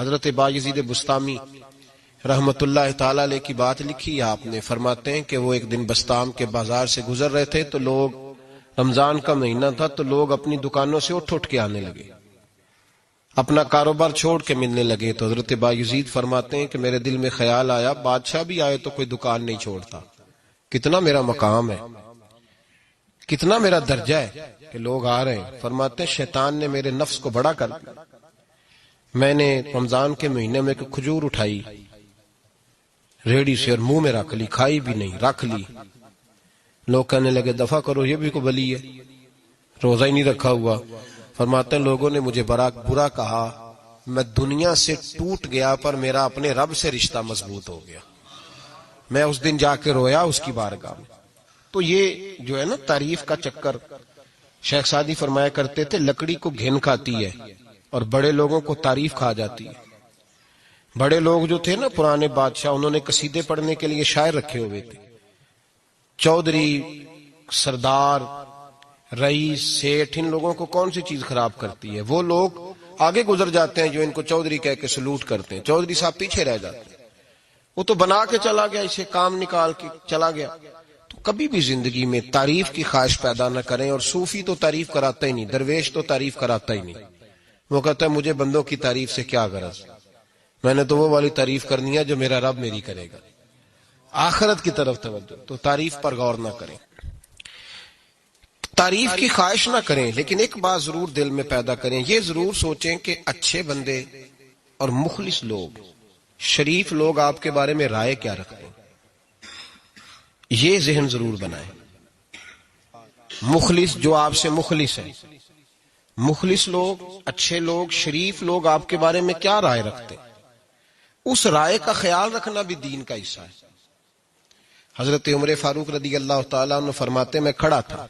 حضرت بایزید بسطامی رحمت اللہ تعالی علیہ کی بات لکھی آپ نے، فرماتے ہیں کہ وہ ایک دن بسطام کے بازار سے گزر رہے تھے تو لوگ، رمضان کا مہینہ تھا تو لوگ اپنی دکانوں سے اٹھ کے آنے لگے، اپنا کاروبار چھوڑ کے ملنے لگے۔ تو حضرت بایزید فرماتے ہیں کہ میرے دل میں خیال آیا بادشاہ بھی آئے تو کوئی دکان نہیں چھوڑتا، کتنا میرا مقام ہے، کتنا میرا درجہ ہے کہ لوگ آ رہے ہیں۔ فرماتے ہیں شیطان نے میرے نفس کو بڑا کر دیا، میں نے رمضان کے مہینے میں ایک کھجور اٹھائی ریڑھی سے اور منہ میں رکھ لی، کھائی بھی نہیں، رکھ لی۔ لوگ کہنے لگے دفع کرو، یہ بھی کو بلی ہے، روزہ ہی نہیں رکھا ہوا۔ فرماتے ہیں لوگوں نے مجھے برا کہا، میں دنیا سے ٹوٹ گیا پر میرا اپنے رب سے رشتہ مضبوط ہو گیا۔ میں اس دن جا کے رویا اس کی بارگاہ میں۔ تو یہ جو ہے نا تعریف کا چکر، شیخ سعدی فرمایا کرتے تھے لکڑی کو گھن کھاتی ہے اور بڑے لوگوں کو تعریف کھا جاتی ہے۔ بڑے لوگ جو تھے نا پرانے بادشاہ، انہوں نے قصیدے پڑھنے کے لیے شاعر رکھے ہوئے تھے، چودھری، سردار، رئیس، سیٹھ، ان لوگوں کو کون سی چیز خراب کرتی ہے؟ وہ لوگ آگے گزر جاتے ہیں جو ان کو چودھری کہہ کے سلوٹ کرتے ہیں، چودھری صاحب پیچھے رہ جاتے ہیں۔ وہ تو بنا کے چلا گیا، اسے کام نکال کے چلا گیا۔ تو کبھی بھی زندگی میں تعریف کی خواہش پیدا نہ کریں، اور صوفی تو تعریف کراتا ہی نہیں، درویش تو تعریف کراتا ہی نہیں۔ وہ کہتا ہے مجھے بندوں کی تعریف سے کیا غرض، میں نے تو وہ والی تعریف کرنی ہے جو میرا رب میری کرے گا۔ آخرت کی طرف توجہ، تو تعریف پر غور نہ کریں، تعریف کی خواہش نہ کریں، لیکن ایک بات ضرور دل میں پیدا کریں، یہ ضرور سوچیں کہ اچھے بندے اور مخلص لوگ، شریف لوگ آپ کے بارے میں رائے کیا رکھتے ہیں، یہ ذہن ضرور بنائیں۔ مخلص جو آپ سے مخلص ہے، مخلص لوگ، اچھے لوگ، شریف لوگ آپ کے بارے میں کیا رائے رکھتے ہیں، اس رائے کا خیال رکھنا بھی دین کا حصہ ہے۔ حضرت عمر فاروق رضی اللہ تعالیٰ عنہ فرماتے میں کھڑا تھا،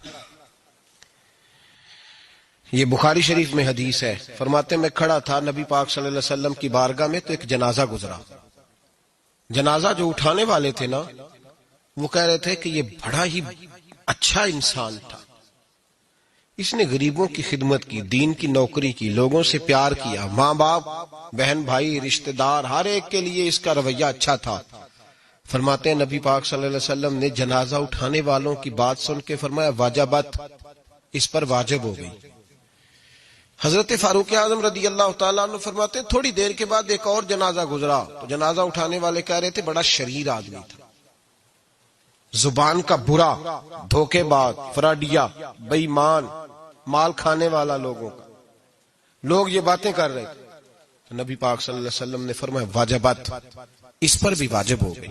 یہ بخاری شریف میں حدیث ہے، فرماتے میں کھڑا تھا نبی پاک صلی اللہ علیہ وسلم کی بارگاہ میں تو ایک جنازہ گزرا۔ جنازہ جو اٹھانے والے تھے نا، وہ کہہ رہے تھے کہ یہ بڑا ہی اچھا انسان تھا، اس نے غریبوں کی خدمت کی، دین کی نوکری کی، لوگوں سے پیار کیا، ماں باپ، بہن بھائی، رشتہ دار، ہر ایک کے لیے اس کا رویہ اچھا تھا۔ فرماتے ہیں نبی پاک صلی اللہ علیہ وسلم نے جنازہ اٹھانے والوں کی بات سن کے فرمایا واجبت، اس پر واجب ہو گئی۔ حضرت فاروق اعظم رضی اللہ تعالیٰ عنہ فرماتے ہیں تھوڑی دیر کے بعد ایک اور جنازہ گزرا، تو جنازہ اٹھانے والے کہہ رہے تھے بڑا شریر آدمی تھا، زبان کا برا، دھوکے باز، فراڈیا، بے ایمان، مال کھانے والا لوگوں کا، لوگ یہ باتیں کر رہے تھے۔ تو نبی پاک صلی اللہ علیہ وسلم نے فرمایا واجبت، اس پر بھی واجب ہو گئی۔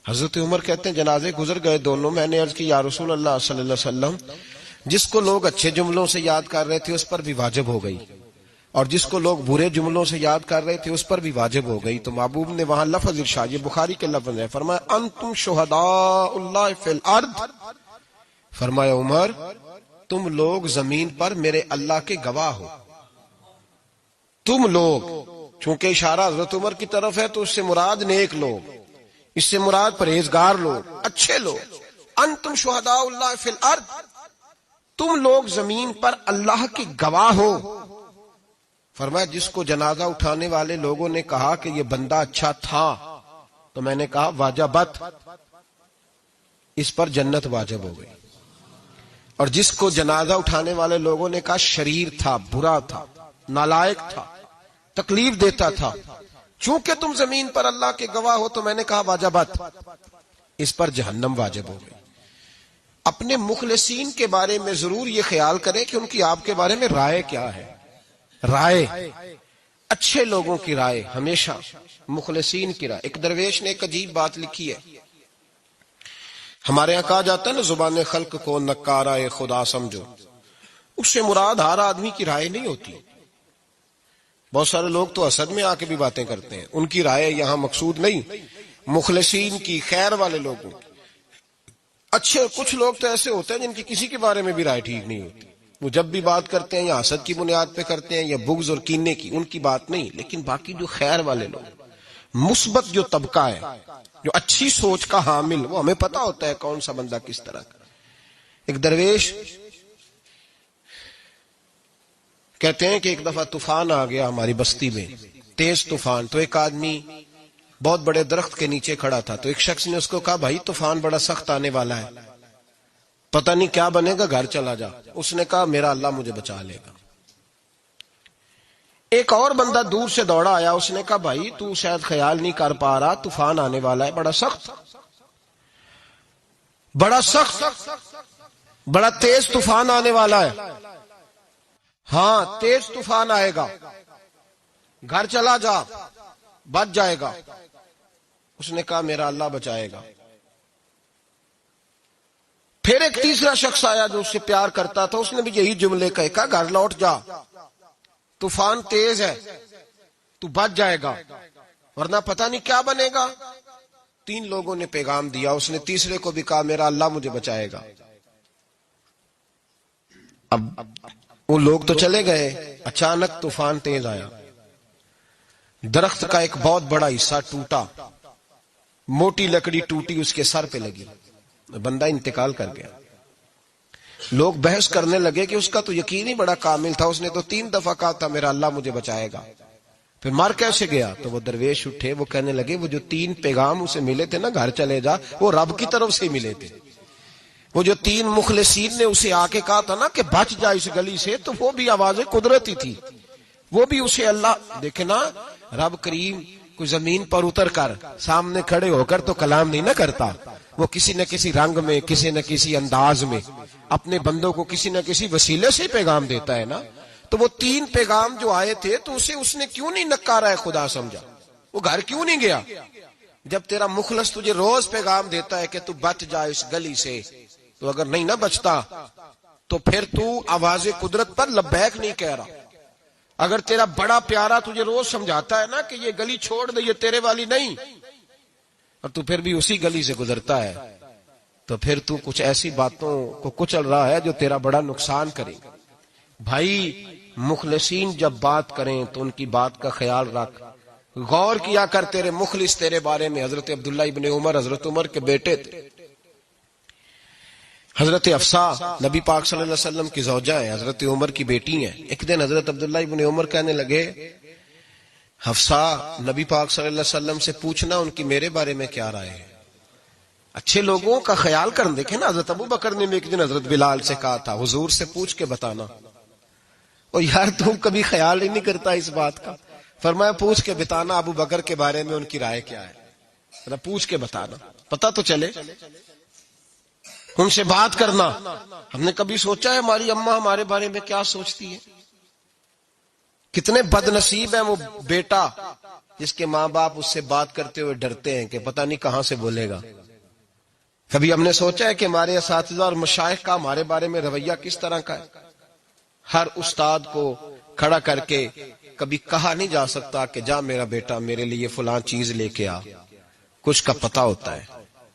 حضرت عمر کہتے ہیں جنازے گزر گئے دونوں، میں نے عرض کی یا رسول اللہ صلی اللہ علیہ وسلم، جس کو لوگ اچھے جملوں سے یاد کر رہے تھے اس پر بھی واجب ہو گئی، اور جس کو لوگ برے جملوں سے یاد کر رہے تھے اس پر بھی واجب ہو گئی۔ تو محبوب نے وہاں لفظ ارشاد، یہ بخاری کے لفظ ہے، فرمایا انتم شہداء اللہ فی الارض، فرمایا عمر تم لوگ زمین پر میرے اللہ کے گواہ ہو، تم لوگ، چونکہ اشارہ حضرت عمر کی طرف ہے تو اس سے مراد نیک لوگ، اس سے مراد پرہیزگار لوگ، اچھے لوگ۔ انتم شہداء اللہ فی الارض، تم لوگ زمین پر اللہ کے گواہ ہو۔ فرمایا جس کو جنازہ اٹھانے والے لوگوں نے کہا کہ یہ بندہ اچھا تھا، تو میں نے کہا واجبت، اس پر جنت واجب ہو گئی۔ اور جس کو جنازہ اٹھانے والے لوگوں نے کہا شریر تھا، برا تھا، نالائق تھا، تکلیف دیتا تھا، چونکہ تم زمین پر اللہ کے گواہ ہو، تو میں نے کہا واجبت، اس پر جہنم واجب ہو گئی۔ اپنے مخلصین کے بارے میں ضرور یہ خیال کریں کہ ان کی آپ کے بارے میں رائے کیا ہے۔ رائے، اچھے لوگوں کی رائے، ہمیشہ مخلصین کی رائے۔ ایک درویش نے ایک عجیب بات لکھی ہے، ہمارے یہاں کہا جاتا ہے نا زبان خلق کو نکارہ خدا سمجھو، اس سے مراد ہر آدمی کی رائے نہیں ہوتی۔ بہت سارے لوگ تو حسد میں آ کے بھی باتیں کرتے ہیں، ان کی رائے یہاں مقصود نہیں، مخلصین کی، خیر والے لوگوں کی۔ اچھے کچھ لوگ تو ایسے ہوتے ہیں جن کی کسی کے بارے میں بھی رائے ٹھیک نہیں ہوتی، وہ جب بھی بات کرتے ہیں یا حسد کی بنیاد پہ کرتے ہیں یا بغض اور کینے کی، ان کی بات نہیں۔ لیکن باقی جو خیر والے لوگ، مثبت جو طبقہ ہے، جو اچھی سوچ کا حامل، وہ ہمیں پتا ہوتا ہے کون سا بندہ کس طرح کا۔ ایک درویش کہتے ہیں کہ ایک دفعہ طوفان آ گیا ہماری بستی میں، تیز طوفان. تو ایک آدمی بہت بڑے درخت کے نیچے کھڑا تھا, تو ایک شخص نے اس کو کہا بھائی طوفان بڑا سخت آنے والا ہے, پتہ نہیں کیا بنے گا, گھر چلا جا. اس نے کہا میرا اللہ مجھے بچا لے گا. ایک اور بندہ دور سے دوڑا آیا, اس نے کہا بھائی تو شاید خیال نہیں کر پا رہا, طوفان آنے والا ہے بڑا سخت, بڑا تیز طوفان آنے والا ہے. ہاں تیز طوفان آئے گا, گھر چلا جا, بچ جائے گا. اس نے کہا میرا اللہ بچائے گا. پھر ایک تیسرا شخص آیا جو اس سے پیار کرتا تھا, اس نے بھی یہی جملے کہے, کہا گھر لوٹ جا, طوفان تیز ہے, تو بچ جائے گا ورنہ پتہ نہیں کیا بنے گا. 3 لوگوں نے پیغام دیا, اس نے تیسرے کو بھی کہا میرا اللہ مجھے بچائے گا. اب وہ لوگ تو چلے گئے, اچانک طوفان تیز آیا, درخت کا ایک بہت بڑا حصہ ٹوٹا, موٹی لکڑی ٹوٹی اس کے سر پہ لگی, بندہ انتقال کر گیا. لوگ بحث کرنے لگے کہ اس کا تو یقین ہی بڑا کامل تھا, اس نے تو 3 دفعہ کہا تھا میرا اللہ مجھے بچائے گا, پھر مر کیسے گیا؟ تو وہ درویش اٹھے, وہ کہنے لگے وہ جو 3 پیغام اسے ملے تھے نا گھر چلے جا, وہ رب کی طرف سے ملے تھے. وہ جو 3 مخلصین نے اسے آ کے کہا تھا نا کہ بچ جا اس گلی سے, تو وہ بھی آوازیں قدرتی تھی, وہ بھی اسے اللہ. دیکھے نا رب کریم کوئی زمین پر اتر کر سامنے کھڑے ہو کر تو کلام نہیں نہ کرتا, وہ کسی نہ کسی رنگ میں, کسی نہ کسی انداز میں اپنے بندوں کو کسی نہ کسی وسیلے سے پیغام دیتا ہے نا. تو وہ 3 پیغام جو آئے تھے تو اسے اس نے کیوں نہیں نکارا ہے خدا سمجھا, وہ گھر کیوں نہیں گیا؟ جب تیرا مخلص تجھے روز پیغام دیتا ہے کہ تو بچ جا اس گلی سے, تو اگر نہیں نہ بچتا تو پھر تو آواز قدرت پر لبیک نہیں کہہ رہا. اگر تیرا بڑا پیارا تجھے روز سمجھاتا ہے نا کہ یہ گلی چھوڑ دے, یہ تیرے والی نہیں, اور تو پھر بھی اسی گلی سے گزرتا ہے, تو پھر تو کچھ ایسی باتوں کو کچل رہا ہے جو تیرا بڑا نقصان کرے. بھائی مخلصین جب بات کریں تو ان کی بات کا خیال رکھ, غور کیا کر. تیرے مخلص تیرے بارے میں حضرت عبداللہ ابن عمر, حضرت عمر کے بیٹے تھے. حضرت حفصہ نبی پاک صلی اللہ علیہ وسلم کی زوجہ ہے, حضرت عمر کی بیٹی ہیں. ایک دن حضرت عبداللہ ابن عمر کہنے لگے حفصہ نبی پاک صلی اللہ علیہ وسلم سے پوچھنا ان کی میرے بارے میں کیا رائے ہے. اچھے لوگوں کا خیال کر. دیکھیں نا حضرت ابو بکر نے ایک دن حضرت بلال سے کہا تھا حضور سے پوچھ کے بتانا, اور یار تم کبھی خیال ہی نہیں کرتا اس بات کا. فرمایا پوچھ کے بتانا ابو بکر کے بارے میں ان کی رائے کیا ہے, پوچھ کے بتانا, پتہ تو چلے. ان سے بات کرنا. ہم نے کبھی سوچا ہے ہماری اماں ہمارے بارے میں کیا سوچتی ہے؟ کتنے بد نصیب ہیں وہ بیٹا جس کے ماں باپ اس سے بات کرتے ہوئے ڈرتے ہیں کہ پتہ نہیں کہاں سے بولے گا. کبھی ہم نے سوچا ہے کہ ہمارے اساتذہ اور مشائخ کا ہمارے بارے میں رویہ کس طرح کا ہے؟ ہر استاد کو کھڑا کر کے کبھی کہا نہیں جا سکتا کہ جا میرا بیٹا میرے لیے فلاں چیز لے کے آ. کچھ کا پتہ ہوتا ہے.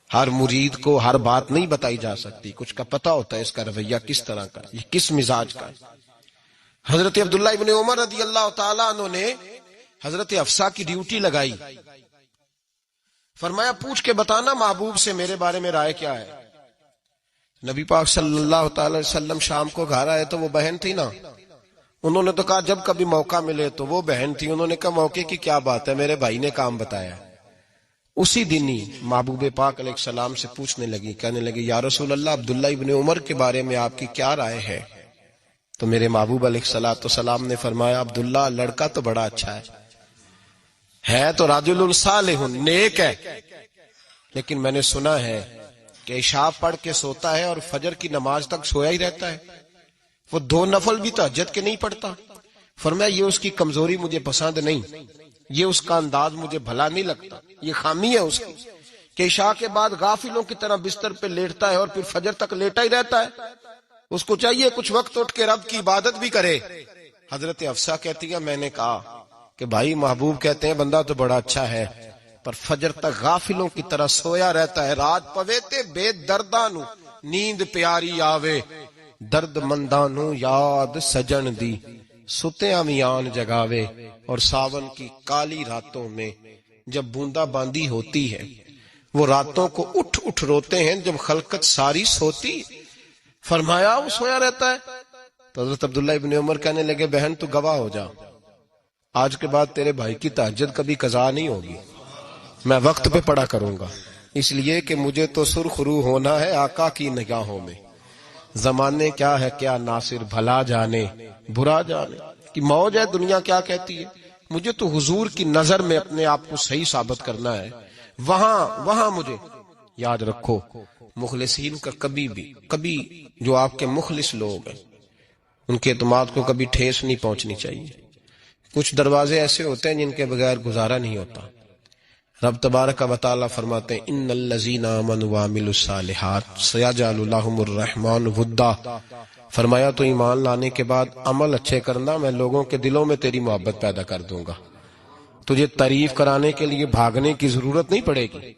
ہر مرید کو ہر بات نہیں بتائی جا سکتی, کچھ کا پتہ ہوتا ہے اس کا رویہ کس طرح کا, یہ کس مزاج کا ہے. حضرت عبداللہ ابن عمر رضی اللہ تعالیٰ عنہ نے حضرت حفصہ کی ڈیوٹی لگائی. فرمایا پوچھ کے بتانا محبوب سے میرے بارے میں رائے کیا ہے. نبی پاک صلی اللہ تعالی وسلم شام کو گھر آئے تو وہ بہن تھی نا, انہوں نے تو کہا جب کبھی موقع ملے تو وہ بہن تھی. انہوں نے کہا موقع کی کیا بات ہے, میرے بھائی نے کام بتایا. اسی دن ہی محبوب پاک علیہ السلام سے پوچھنے لگی, کہنے لگی یا رسول اللہ عبداللہ ابن عمر کے بارے میں آپ کی کیا رائے ہے؟ تو میرے محبوب علیہ السلام نے فرمایا عبداللہ لڑکا تو بڑا اچھا ہے تو رجل صالح, نیک ہے, لیکن میں نے سنا ہے کہ عشاء پڑھ کے سوتا ہے اور فجر کی نماز تک سویا ہی رہتا ہے, وہ 2 نفل بھی تہجد کے نہیں پڑھتا. فرمایا یہ اس کی کمزوری مجھے پسند نہیں, یہ اس کا انداز مجھے بھلا نہیں لگتا, یہ خامی ہے اس کی کہ عشاء کے بعد غافلوں کی طرح بستر پہ لیٹتا ہے اور پھر فجر تک لیٹا ہی رہتا ہے. اس کو چاہیے کچھ وقت اٹھ کے رب کی عبادت بھی کرے. حضرت حفصہ کہتی ہے میں نے کہا کہ بھائی محبوب کہتے ہیں بندہ تو بڑا اچھا ہے پر فجر تک غافلوں کی طرح سویا رہتا ہے. رات پوے تے بے دردانو نیند پیاری آوے, درد مندانو یاد سجن دی ستیاں میان جگاوے. اور ساون کی کالی راتوں میں جب بوندا باندی ہوتی ہے وہ راتوں کو اٹھ اٹھ روتے ہیں جب خلقت ساری سوتی. فرمایا وہ سویا رہتا ہے. تو حضرت عبداللہ ابن عمر کہنے لگے بہن تو گواہ ہو جا, آج کے بعد تیرے بھائی کی تہجد کبھی قضا نہیں ہوگی، میں وقت پہ پڑھا کروں گا، اس لیے کہ مجھے تو سرخ رو ہونا ہے آقا کی نگاہوں میں۔ زمانے کیا ہے کیا ناصر، بھلا جانے برا جانے کہ موج ہے دنیا کیا کہتی ہے، مجھے تو حضور کی نظر میں اپنے آپ کو صحیح ثابت کرنا ہے۔ وہاں مجھے یاد رکھو، مخلصین کا کبھی جو آپ کے مخلص لوگ ہیں ان کے اعتماد کو کبھی ٹھیس نہیں پہنچنی چاہیے۔ کچھ دروازے ایسے ہوتے ہیں جن کے بغیر گزارا نہیں ہوتا۔ رب تبارک و تعالی فرماتے ہیں ان الذین آمنوا وعملوا الصالحات سیجعل لهم الرحمن ودا، فرمایا تو ایمان لانے کے بعد عمل اچھے کرنا، میں لوگوں کے دلوں میں تیری محبت پیدا کر دوں گا۔ تجھے تعریف کرانے کے لیے بھاگنے کی ضرورت نہیں پڑے گی،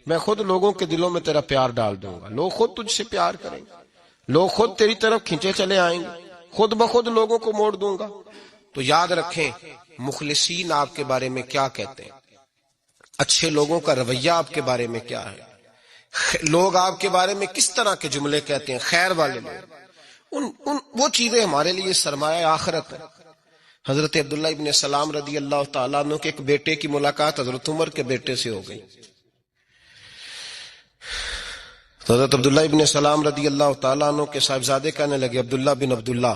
میں خود لوگوں کے دلوں میں تیرا پیار ڈال دوں گا، لوگ خود تجھ سے پیار کریں گے، لوگ خود تیری طرف کھینچے چلے آئیں گے، خود بخود لوگوں کو موڑ دوں گا۔ تو یاد رکھیں مخلصین آپ کے بارے میں کیا کہتے ہیں، اچھے لوگوں کا رویہ آپ کے بارے میں کیا ہے، لوگ آپ کے بارے میں کس طرح کے جملے کہتے ہیں، خیر والے لوگ، وہ چیزیں ہمارے لیے سرمایہ آخرت ہے۔ حضرت عبداللہ ابن سلام رضی اللہ تعالیٰ عنہ کے ایک بیٹے کی ملاقات حضرت عمر کے بیٹے سے ہو گئی۔ حضرت عبداللہ ابن سلام رضی اللہ تعالیٰ عنہ کے صاحبزادے کہنے لگے عبداللہ بن عبداللہ،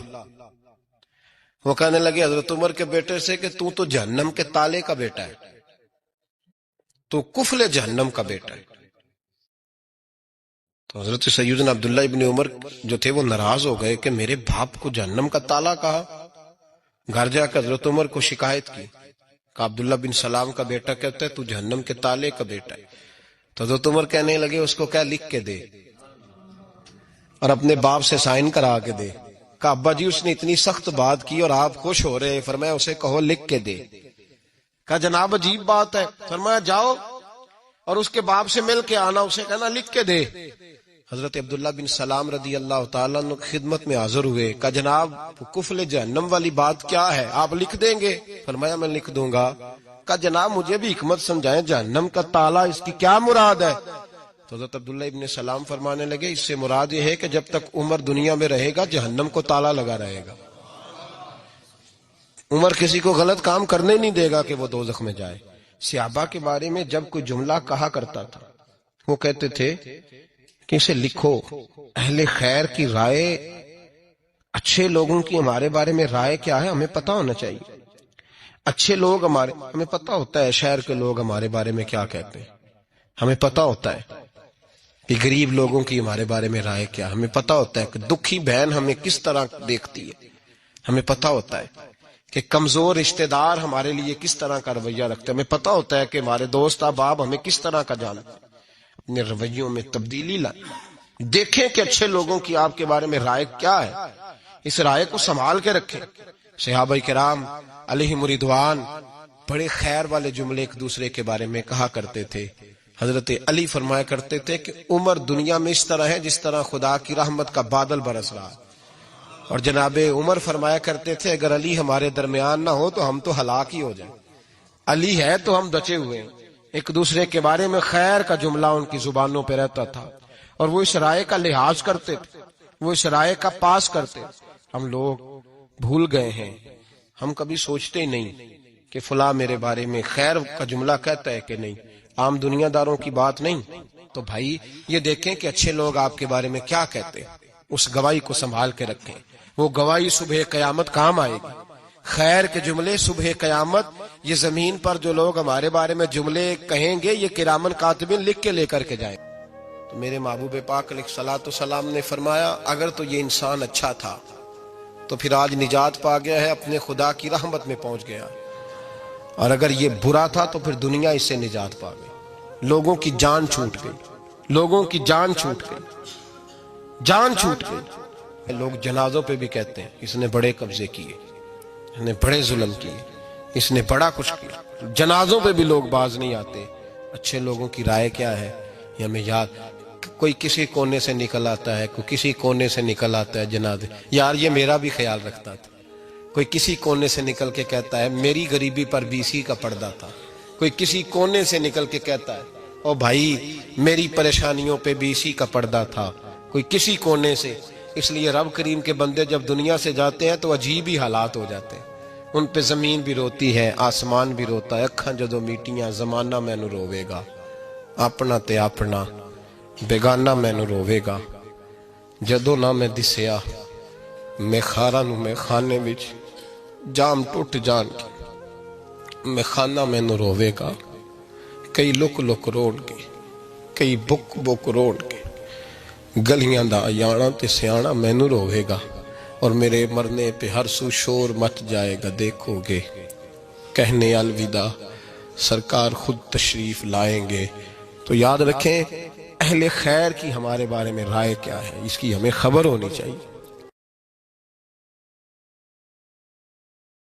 وہ کہنے لگے حضرت عمر کے بیٹے سے کہ تو جہنم کے تالے کا بیٹا ہے، تو کفل جہنم کا بیٹا ہے۔ تو حضرت سیدنا عبداللہ ابن عمر جو تھے وہ ناراض ہو گئے کہ میرے باپ کو جہنم کا تالا کہا۔ گھر جا کر حضرت عمر کو شکایت کی، کہ عبداللہ بن سلام کا بیٹا کہتا ہے تو جہنم کے تالے کا بیٹا ہے۔ تو حضرت عمر کہنے لگے اس کو کیا لکھ کے دے اور اپنے باپ سے سائن کرا کے دے۔ کہ ابا جی اس نے اتنی سخت بات کی اور آپ خوش ہو رہے ہیں، فرمایا اسے کہو لکھ کے دے۔ کہا جناب عجیب بات ہے، فرمایا جاؤ اور اس کے باپ سے مل کے آنا، اسے کہنا لکھ کے دے۔ حضرت عبداللہ بن سلام رضی اللہ تعالیٰ عنہ خدمت میں حاضر ہوئے، کہا جناب کفل جہنم والی بات کیا ہے، آپ لکھ دیں گے؟ فرمایا میں لکھ دوں گا۔ کہا جناب مجھے بھی حکمت سمجھائیں، جہنم کا تالا اس کی کیا مراد ہے؟ تو حضرت عبداللہ ابن سلام فرمانے لگے اس سے مراد یہ ہے کہ جب تک عمر دنیا میں رہے گا جہنم کو تالا لگا رہے گا، عمر کسی کو غلط کام کرنے نہیں دے گا کہ وہ دوزخ میں جائے۔ صحابہ کے بارے میں جب کوئی جملہ کہا کرتا تھا وہ کہتے تھے کہ اسے لکھو، اہل خیر کی رائے، اچھے لوگوں کی ہمارے بارے میں رائے کیا ہے ہمیں پتہ ہونا چاہیے۔ اچھے لوگ ہمیں پتہ ہوتا ہے شہر کے لوگ ہمارے بارے میں کیا کہتے ہیں، ہمیں پتہ ہوتا ہے کہ غریب لوگوں کی ہمارے بارے میں رائے کیا، ہمیں پتہ ہوتا ہے کہ دکھی بہن ہمیں کس طرح دیکھتی ہے، ہمیں پتہ ہوتا ہے کہ کمزور رشتہ دار ہمارے لیے کس طرح کا رویہ رکھتے ہیں، ہمیں پتہ ہوتا ہے کہ ہمارے دوست احباب ہمیں کس طرح کا جانتے ہیں۔ اپنے رویوں میں تبدیلی لائیں، دیکھیں کہ اچھے لوگوں کی آپ کے بارے میں رائے کیا ہے، اس رائے کو سنبھال کے رکھیں۔ صحابہ کرام علیہم رضوان بڑے خیر والے جملے ایک دوسرے کے بارے میں کہا کرتے تھے۔ حضرت علی فرمایا کرتے تھے کہ عمر دنیا میں اس طرح ہے جس طرح خدا کی رحمت کا بادل برس رہا ہے، اور جناب عمر فرمایا کرتے تھے اگر علی ہمارے درمیان نہ ہو تو ہم تو ہلاک ہی ہو جائیں، علی ہے تو ہم بچے ہوئے ہیں۔ ایک دوسرے کے بارے میں خیر کا جملہ ان کی زبانوں پہ رہتا تھا، اور وہ اس رائے کا لحاظ کرتے تھے، وہ اس رائے کا پاس کرتے۔ ہم لوگ بھول گئے ہیں، ہم کبھی سوچتے ہی نہیں کہ فلاں میرے بارے میں خیر کا جملہ کہتا ہے کہ نہیں، عام دنیا داروں کی بات نہیں۔ تو بھائی یہ دیکھیں کہ اچھے لوگ آپ کے بارے میں کیا کہتے ہیں، اس گواہی کو سنبھال کے رکھیں، وہ گواہی صبح قیامت کام آئے گی۔ خیر کے جملے صبح قیامت، یہ زمین پر جو لوگ ہمارے بارے میں جملے کہیں گے یہ کرامن کاتبین لکھ کے لے کر کے جائیں۔ تو میرے محبوب پاک علیہ الصلوۃ والسلام نے فرمایا اگر تو یہ انسان اچھا تھا تو پھر آج نجات پا گیا ہے، اپنے خدا کی رحمت میں پہنچ گیا، اور اگر یہ برا تھا تو پھر دنیا اس سے نجات پا گئی۔ لوگوں کی جان چھوٹ گئی، لوگوں کی جان چھوٹ گئی، جان چھوٹ گئی۔ لوگ جنازوں پہ بھی کہتے ہیں اس نے بڑے قبضے کیے، اس نے بڑے ظلم کیے، اس نے بڑا کچھ کیا۔ جنازوں پہ بھی لوگ باز نہیں آتے۔ اچھے لوگوں کی رائے کیا ہے یہ ہمیں یاد، کوئی کسی کونے سے نکل آتا ہے، کوئی کسی کونے سے نکل آتا ہے جنازے، یار یہ میرا بھی خیال رکھتا تھا۔ کوئی کسی کونے سے نکل کے کہتا ہے میری غریبی پر BC کا پردہ تھا، کوئی کسی کونے سے نکل کے کہتا ہے او بھائی میری پریشانیوں پہ BC کا پردہ تھا، کوئی کسی کونے سے۔ اس لیے رب کریم کے بندے جب دنیا سے جاتے ہیں تو عجیب ہی حالات ہو جاتے ہیں، ان پہ زمین بھی روتی ہے، آسمان بھی روتا ہے، اکھاں جدو میٹیاں زمانہ مینوں روے گا، اپنا تے اپنا بیگانہ مینوں روے گا، جدو نہ میں دسیا میں خاراں نوں میں خانے وچ جام ٹوٹ جان کے میں خانہ مینوں روے گا، کئی لک لک روڑ کے، کئی بک بک روڑ کے، گلیاں دا ایانا تے سیانا مینوں روے گا، اور میرے مرنے پہ ہر سو شور مچ جائے گا، دیکھو گے کہنے الوداع سرکار خود تشریف لائیں گے۔ تو یاد رکھیں اہل خیر کی ہمارے بارے میں رائے کیا ہے، اس کی ہمیں خبر ہونی چاہیے۔